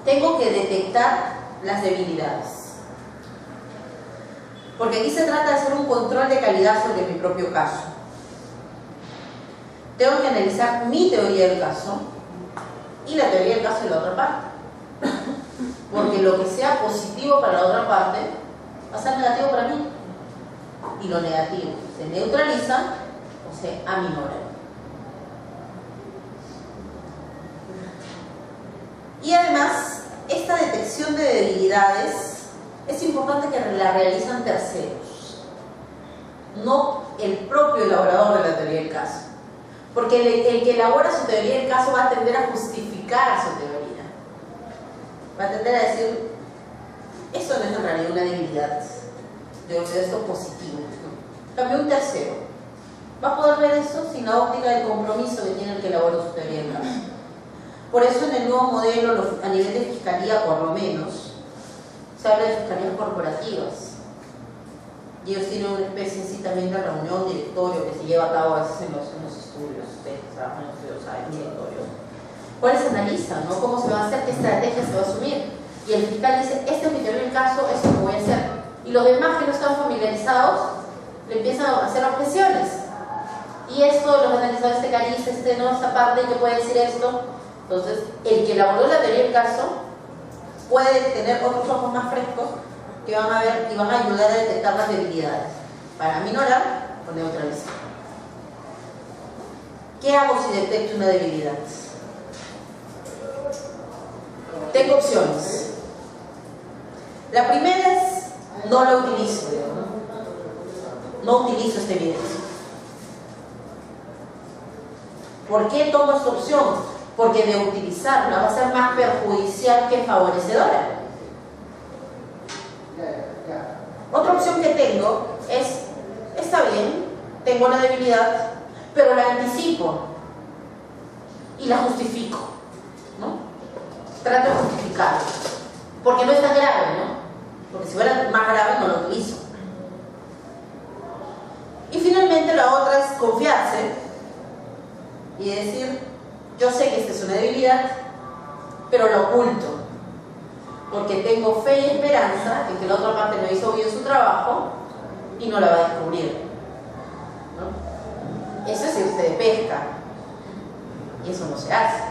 tengo que detectar las debilidades. Porque aquí se trata de hacer un control de calidad sobre mi propio caso. Tengo que analizar mi teoría del caso y la teoría del caso de la otra parte. Porque lo que sea positivo para la otra parte va a ser negativo para mí. Y lo negativo se neutraliza o se aminora. Y además, esta detección de debilidades es importante que la realizan terceros, no el propio elaborador de la teoría del caso. Porque el que elabora su teoría del caso va a tender a justificar su teoría. Va a tender a decir, eso no es en realidad una debilidad, yo veo esto positivo. En cambio, un tercero va a poder ver eso sin la óptica del compromiso que tiene el que elabora su teoría del caso. Por eso en el nuevo modelo, a nivel de fiscalía por lo menos, se habla de fiscalías corporativas. Y ellos tienen una especie así también de reunión, directorio, que se lleva a cabo a veces en los estudios, ustedes trabajan en los estudios, saben, directorios. ¿Cuáles se analizan, ¿no? ¿Cómo se va a hacer? ¿Qué estrategia se va a asumir? Y el fiscal dice, este es mi teoría del caso, esto es lo que voy a hacer. Y los demás que no están familiarizados, le empiezan a hacer objeciones. Y esto, los analizadores de cariz, no, esta parte, que puede decir esto. Entonces, el que elaboró la teoría del caso puede tener otros ojos más frescos que van a ver y van a ayudar a detectar las debilidades para aminorar o neutralizar. ¿Qué hago si detecto una debilidad? Tengo opciones. La primera es no la utilizo. No utilizo esta evidencia. ¿Por qué tomo esta opción? Porque de utilizarla va a ser más perjudicial que favorecedora. Otra opción que tengo es, está bien, tengo la debilidad, pero la anticipo y la justifico, ¿no? Trato de justificarla, porque no es tan grave, ¿no? Porque si fuera más grave no lo utilizo. Y finalmente la otra es confiarse y decir, yo sé que esta es una debilidad, pero lo oculto, porque tengo fe y esperanza en que la otra parte no hizo bien su trabajo y no la va a descubrir, ¿no? Eso es irse de pesca, y eso no se hace.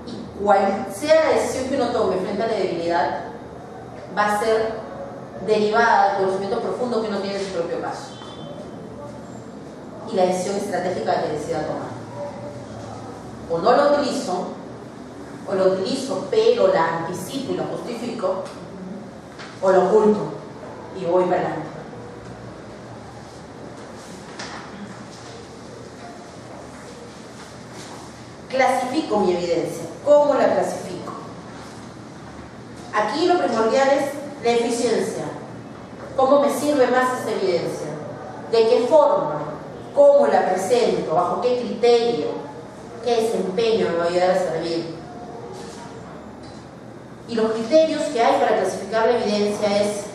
Y cual sea la decisión que uno tome frente a la debilidad, va a ser derivada del conocimiento profundo que uno tiene de su propio caso y la decisión estratégica que decida tomar. O no lo utilizo, o lo utilizo pero la anticipo y lo justifico, o lo oculto y voy para adelante. Clasifico mi evidencia. ¿Cómo la clasifico? Aquí lo primordial es la eficiencia. ¿Cómo me sirve más esta evidencia? ¿De qué forma? ¿Cómo la presento? ¿Bajo qué criterio? ¿Qué desempeño me va a ayudar a servir? Y los criterios que hay para clasificar la evidencia es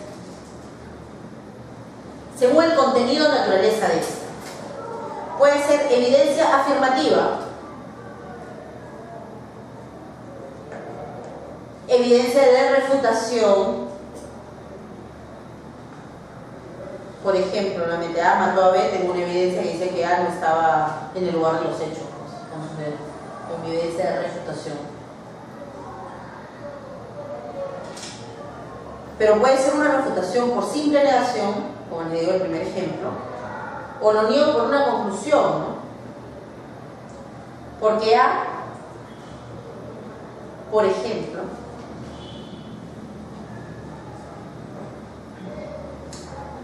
según el contenido o naturaleza de esta. Puede ser evidencia afirmativa, evidencia de refutación. Por ejemplo, la mente A mató a B, tengo una evidencia que dice que A no estaba en el lugar de los hechos. Con mi evidencia de refutación. Pero puede ser una refutación por simple negación, como les digo el primer ejemplo, o lo niego por una conclusión, ¿no? Porque A, por ejemplo,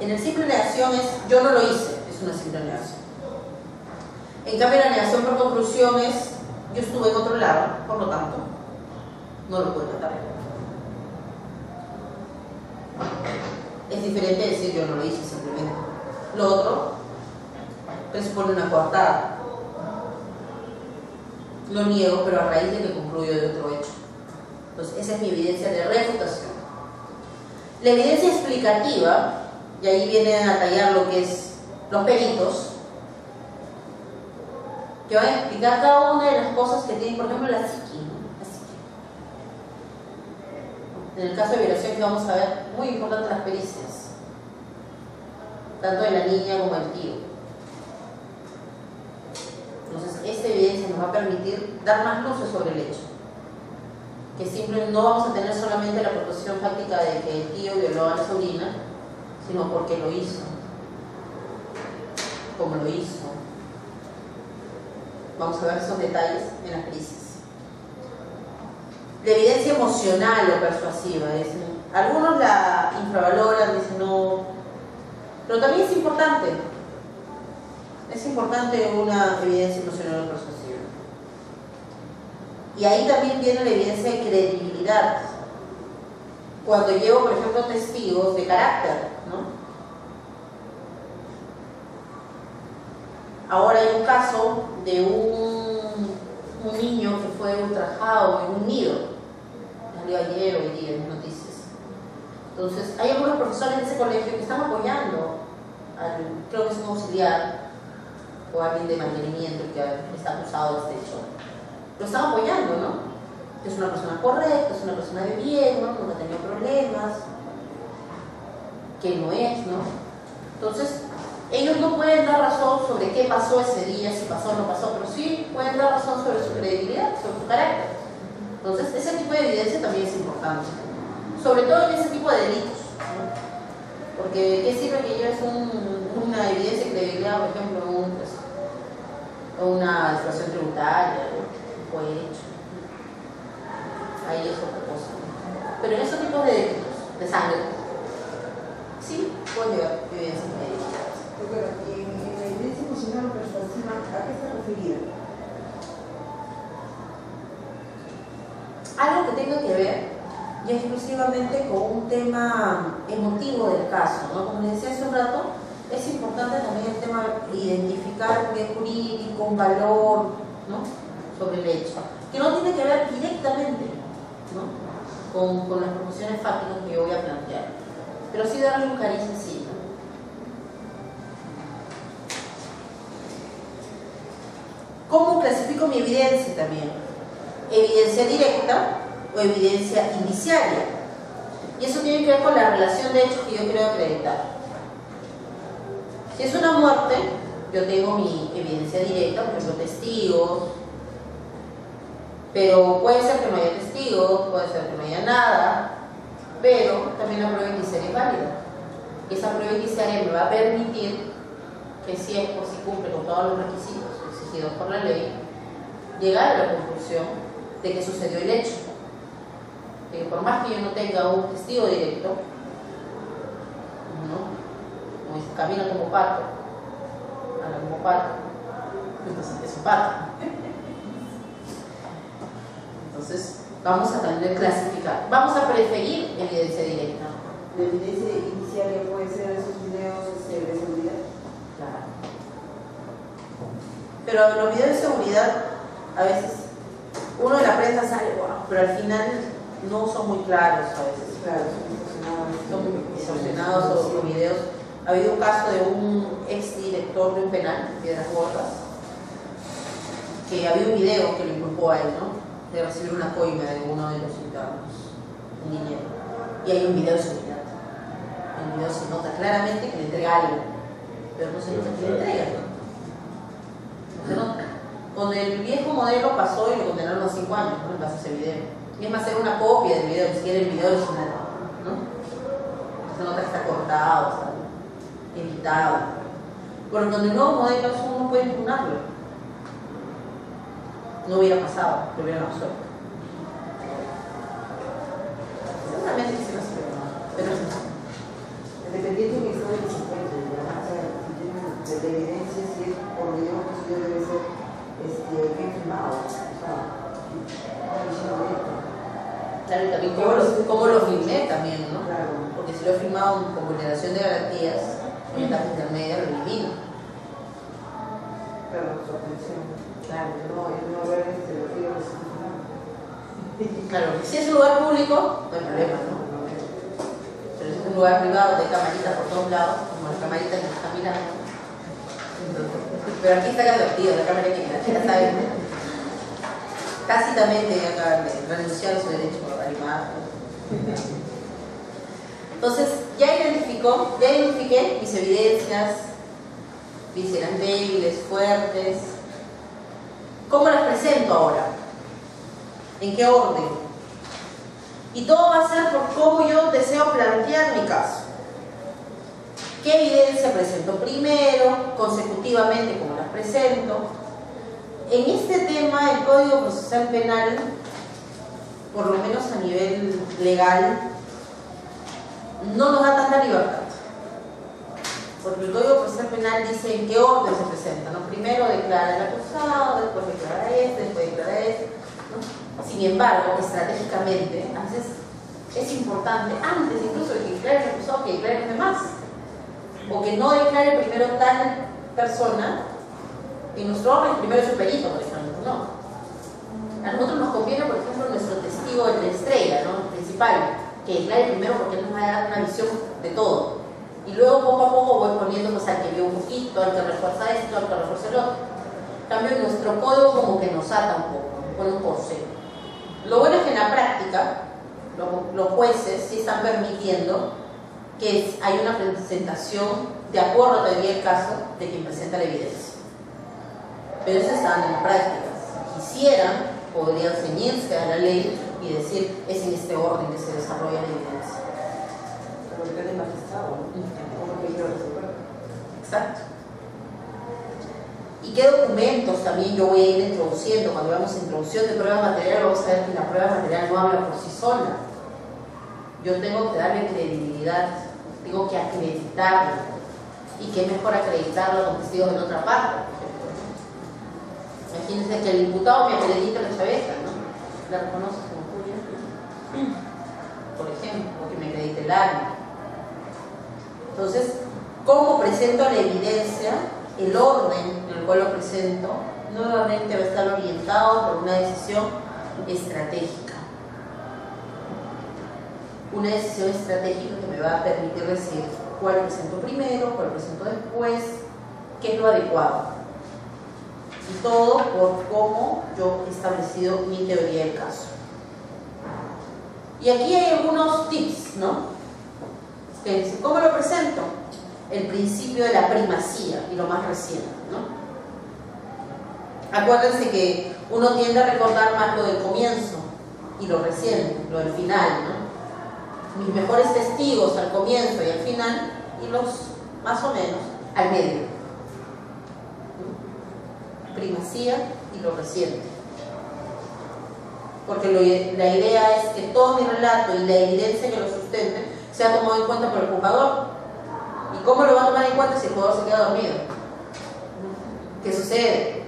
en el simple negación es yo no lo hice, es una simple negación. En cambio la negación por conclusión es yo estuve en otro lado, por lo tanto no lo puedo matar. Es diferente decir yo no lo hice simplemente. Lo otro presupone una coartada. Lo niego, pero a raíz de que concluyo de otro hecho. Entonces esa es mi evidencia de refutación. La evidencia explicativa, y ahí vienen a tallar lo que es los peritos, que van a explicar cada una de las cosas que tienen, por ejemplo, la psique, ¿no? La psique. En el caso de violación que vamos a ver, muy importante las pericias, tanto de la niña como del tío. Entonces, esta evidencia nos va a permitir dar más luces sobre el hecho. Que simplemente no vamos a tener solamente la proposición fáctica de que el tío violó a la sobrina, sino porque lo hizo, cómo lo hizo. Vamos a ver esos detalles en las pericias. La evidencia emocional o persuasiva, dicen. Algunos la infravaloran, dicen no, pero también es importante. Es importante una evidencia emocional o persuasiva. Y ahí también viene la evidencia de credibilidad. Cuando llevo, por ejemplo, testigos de carácter, ¿no? Ahora hay un caso de un niño que fue ultrajado en un nido. Salió ayer o hoy día en las noticias. Entonces, hay algunos profesores de ese colegio que están apoyando creo que es un auxiliar o alguien de mantenimiento que está acusado de este hecho. Lo están apoyando, ¿no? Es una persona correcta, es una persona de bien, ¿no? Nunca ha tenido problemas, que no es, ¿no? Entonces, ellos no pueden dar razón sobre qué pasó ese día, si pasó o no pasó, pero sí pueden dar razón sobre su credibilidad, sobre su carácter. Entonces, ese tipo de evidencia también es importante, sobre todo en ese tipo de delitos, ¿no? Porque ¿qué sirve que lleves una evidencia de credibilidad, por ejemplo, una situación tributaria, ¿no? Fue hecho? Ahí es otra cosa, ¿no? Pero en esos tipos de delitos, de sangre, sí puede llevar evidencia de credibilidad. Pero en la evidencia emocional o persuasiva, ¿a qué está referida? Algo que tenga que ver ya exclusivamente con un tema emotivo del caso, ¿no? Como les decía hace un rato, es importante también el tema de identificar un bien jurídico, un valor, ¿no? Sobre el hecho, que no tiene que ver directamente, ¿no? con las proposiciones fácticas que yo voy a plantear, pero sí darle un cariz sencillo. ¿Cómo clasifico mi evidencia también? Evidencia directa o evidencia indiciaria. Y eso tiene que ver con la relación de hechos que yo quiero acreditar. Si es una muerte, yo tengo mi evidencia directa, por ejemplo, testigos, pero puede ser que no haya testigos, puede ser que no haya nada, pero también la prueba indiciaria es válida. Y esa prueba indiciaria me va a permitir que si cumple con todos los requisitos exigidos por la ley, llegar a la conclusión de que sucedió el hecho. Que por más que yo no tenga un testigo directo, ¿no? Como dice, camina como pato, anda como pato, entonces es un pato. Entonces, vamos a también clasificar. Vamos a preferir evidencia directa. ¿La evidencia indiciaria puede ser esos videos de seguridad? Claro. Pero los videos de seguridad, a veces, uno de la prensa sale, wow, pero al final no son muy claros a veces. Claro, son muy distorsionados los videos. Ha habido un caso de un ex director de un penal, Piedras Gordas, que había un video que lo inculpó a él, ¿no? De recibir una coima de uno de los internos, un dinero. Y hay un video de seguridad. En el video se nota claramente que le entrega algo, pero no se nota que le entrega, ¿no? No se nota. Con el viejo modelo pasó y lo condenaron a 5 años, ¿no? En base a ese video. Y es más, era una copia del video, ni siquiera el video original, ¿no? Se nota que está cortado, está editado. Pero con el nuevo modelo eso uno puede impugnarlo. No hubiera pasado, lo hubieran absuelto. Seguramente que sí lo sé, pero dependiendo del estado que se encuentre, ¿verdad? O sea, si tienen de evidencia, si es por video que eso debe ser bien filmado, o sea, una visión directa. Claro, y también cómo lo filmé también, ¿no? Claro. Porque si lo he filmado con vulneración de garantías, en etapas intermedias lo elimino. Claro, su atención. Claro. No ver los videos que se filman. Claro, si es un lugar público, no hay problema, ¿no? Pero si es un lugar privado, de camaritas por todos lados, como la camarita que está mirando. Pero aquí está advertido, la cámara que ya saben. Tácitamente acaban de renunciar a su derecho a la imagen. Entonces, ya identifiqué mis evidencias, vi si eran débiles, fuertes. ¿Cómo las presento ahora? ¿En qué orden? Y todo va a ser por cómo yo deseo plantear mi caso. ¿Qué evidencia presento primero? Consecutivamente, ¿cómo las presento? En este tema, el Código Procesal Penal, por lo menos a nivel legal, no nos da tanta libertad. Porque el Código Procesal Penal dice en qué orden se presenta, ¿no? Primero declara el acusado, después declara después declara ¿no? Sin embargo, estratégicamente, a veces es importante, antes incluso de que declare el acusado, que declare los demás. O que no declare primero tal persona, y nuestro orden primero es su perito, por ejemplo, ¿no? A nosotros nos conviene, por ejemplo, nuestro testigo de la estrella, ¿no? El principal, que declare primero porque él nos va a dar una visión de todo. Y luego poco a poco voy poniendo pues, al que vio un poquito, al que refuerza esto, al que refuerza el otro. En cambio, nuestro código como que nos ata un poco, nos pone un corsé. Lo bueno es que en la práctica, los jueces sí están permitiendo que hay una presentación de acuerdo a la teoría del caso de quien presenta la evidencia. Pero eso está en la práctica. Si quisieran, podrían ceñirse a la ley y decir, es en este orden que se desarrolla la evidencia. Pero depende del magistrado, ¿no? ¿Cómo que yo resolver? Exacto. ¿Y qué documentos también yo voy a ir introduciendo? Cuando veamos introducción de prueba material, vamos a ver que la prueba material no habla por sí sola. Yo tengo que darle credibilidad, tengo que acreditarlo. ¿Y qué mejor acreditarlo con testigos de la otra parte? Imagínense que el imputado me acredita la chaveta, ¿no? La reconoce como tuya, por ejemplo, o que me acredite el arma. Entonces, ¿cómo presento la evidencia? El orden en el cual lo presento nuevamente va a estar orientado por una decisión estratégica. Una decisión estratégica que me va a permitir decir cuál presento primero, cuál presento después, qué es lo adecuado. Y todo por cómo yo he establecido mi teoría del caso. Y aquí hay algunos tips, ¿no? Que dicen, ¿cómo lo presento? El principio de la primacía y lo más reciente, ¿no? Acuérdense que uno tiende a recordar más lo del comienzo y lo reciente, lo del final, ¿no? Mis mejores testigos al comienzo y al final, y los más o menos al medio. Primacía y lo reciente. Porque la idea es que todo mi relato y la evidencia que lo sustente sea tomado en cuenta por el juzgador. ¿Y cómo lo va a tomar en cuenta si el jugador se queda dormido? ¿Qué sucede?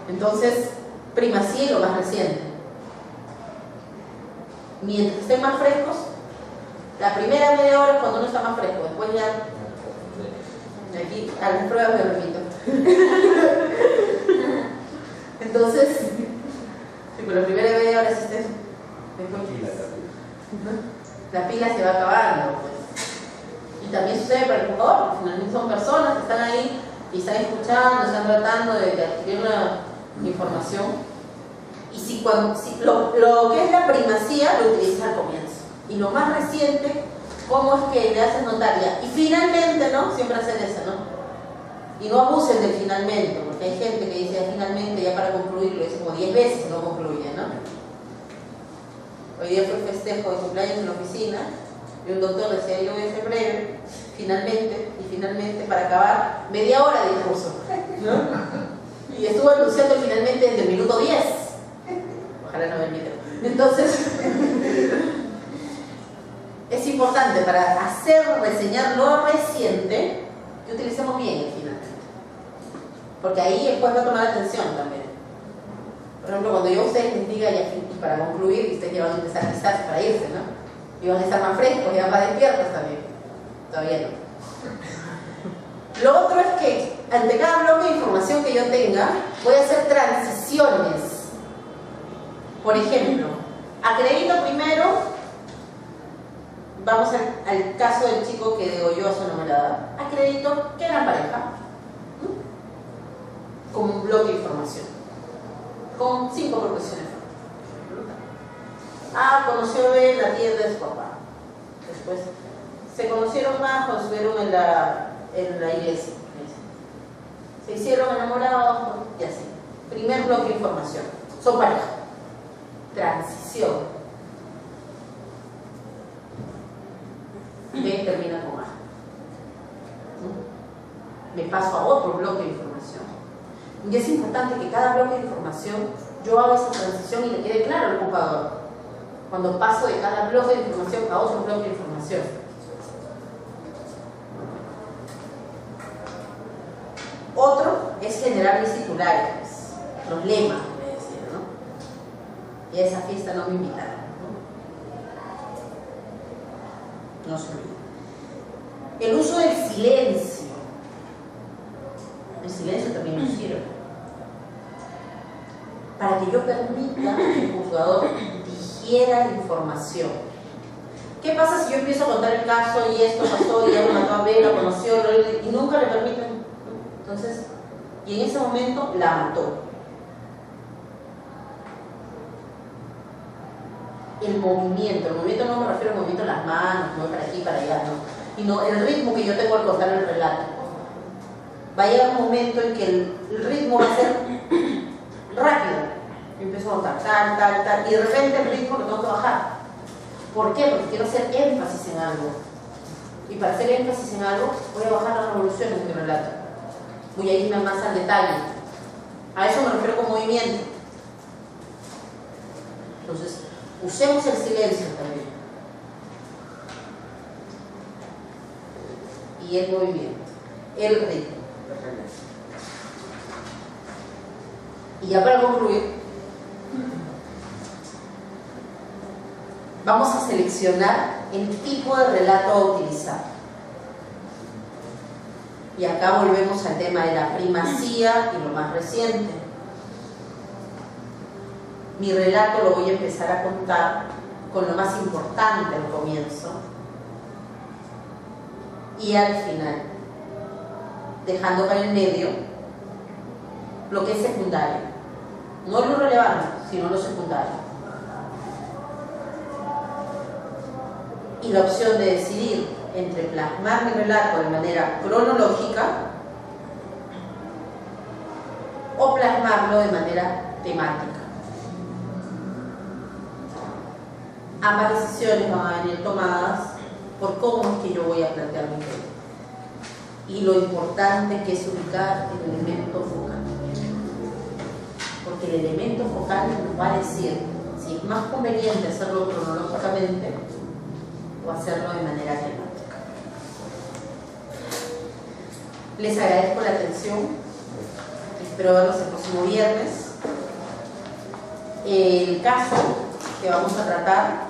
Entonces, primacía y lo más reciente. Mientras estén más frescos, la primera media hora es cuando uno está más fresco, después ya, aquí, algunas pruebas me repito. Entonces, si por la primera media hora se esté, después, la pila se va acabando, pues. Y también sucede para el jugador, porque finalmente son personas que están ahí y están escuchando, están tratando de adquirir una información. Y si lo que es la primacía lo utilizas al comienzo. Y lo más reciente, ¿cómo es que le haces notar ya? Y finalmente, ¿no? Siempre hacen eso, ¿no? Y no abusen del finalmente, porque hay gente que dice finalmente ya para concluir, lo dice como 10 veces y no concluye, ¿no? Hoy día fue el festejo de cumpleaños en la oficina y un doctor decía, yo voy a ser breve, finalmente, y finalmente, para acabar, media hora de discurso, ¿no? Y estuvo anunciando finalmente desde el minuto 10. Ojalá no me inviten. Entonces, es importante para reseñar lo reciente que utilicemos bien el finalmente. Porque ahí el juez va a tomar atención también. Por ejemplo, cuando yo a ustedes les diga ya para concluir, ustedes ya van a empezar a alistarse para irse, ¿no? Y van a estar más frescos, ya más despiertos también. Todavía no. Lo otro es que ante cada bloque de información que yo tenga, voy a hacer transiciones. Por ejemplo, acredito primero, vamos al caso del chico que degolló a su enamorada. Acredito que eran pareja, ¿no? Con un bloque de información, con 5 proposiciones. conoció en la tienda de su papá. Después se conocieron más cuando estuvieron en la iglesia. Se hicieron enamorados y así. Primer bloque de información. Son pareja. Transición. B termina con A. Me paso a otro bloque de información. Y es importante que cada bloque de información yo haga esa transición y le quede claro al ocupador. Cuando paso de cada bloque de información a otro bloque de información. Otro es generar mis titulares, los lemas, me decía, ¿no? Y a esa fiesta no me invitaron, ¿no? No se olvide. El uso del silencio. El silencio también nos sirve para que yo permita que el juzgador digiera la información. ¿Qué pasa si yo empiezo a contar el caso y esto pasó y ya lo mató a B, lo conoció y nunca le permiten? Entonces, y en ese momento la mató. El movimiento no me refiero al movimiento de las manos, no para aquí, para allá, no, sino el ritmo que yo tengo al contar el relato. Va a llegar un momento en que el ritmo va a ser rápido. Yo empiezo a contar tal, y de repente el ritmo lo tengo que bajar. ¿Por qué? Porque quiero hacer énfasis en algo. Y para hacer énfasis en algo, voy a bajar las revoluciones de mi relato. Voy a irme más al detalle. A eso me refiero con movimiento. Entonces, usemos el silencio también. Y el movimiento. El ritmo. Y ya para concluir, vamos a seleccionar el tipo de relato a utilizar. Y acá volvemos al tema de la primacía y lo más reciente. Mi relato lo voy a empezar a contar con lo más importante al comienzo y al final, dejando para el medio lo que es secundario. No lo relevante, sino lo secundario. Y la opción de decidir entre plasmar mi relato de manera cronológica o plasmarlo de manera temática. Ambas decisiones van a venir tomadas por cómo es que yo voy a plantear mi tema y lo importante que es ubicar el elemento focal, porque el elemento focal nos va a decir si es más conveniente hacerlo cronológicamente o hacerlo de manera temática. Les agradezco la atención, espero verlos el próximo viernes. El caso que vamos a tratar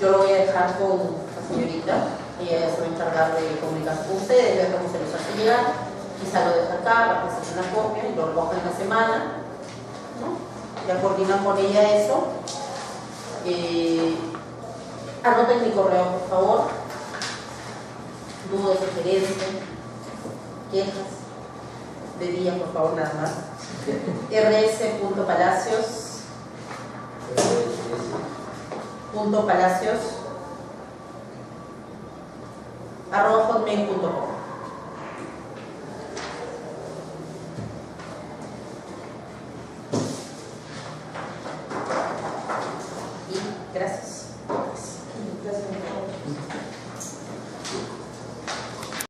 yo lo voy a dejar con la señorita, ella ya se va a encargar de comunicarse con ustedes, ver cómo se los hace llegar, quizá lo deja acá para que se haga una copia y lo recoja en la semana, ¿no? Ya coordinan con ella eso. Anoten mi correo, por favor. Dudas, sugerencias, quejas, de día, por favor, nada más. rs.palacios.hotmail.com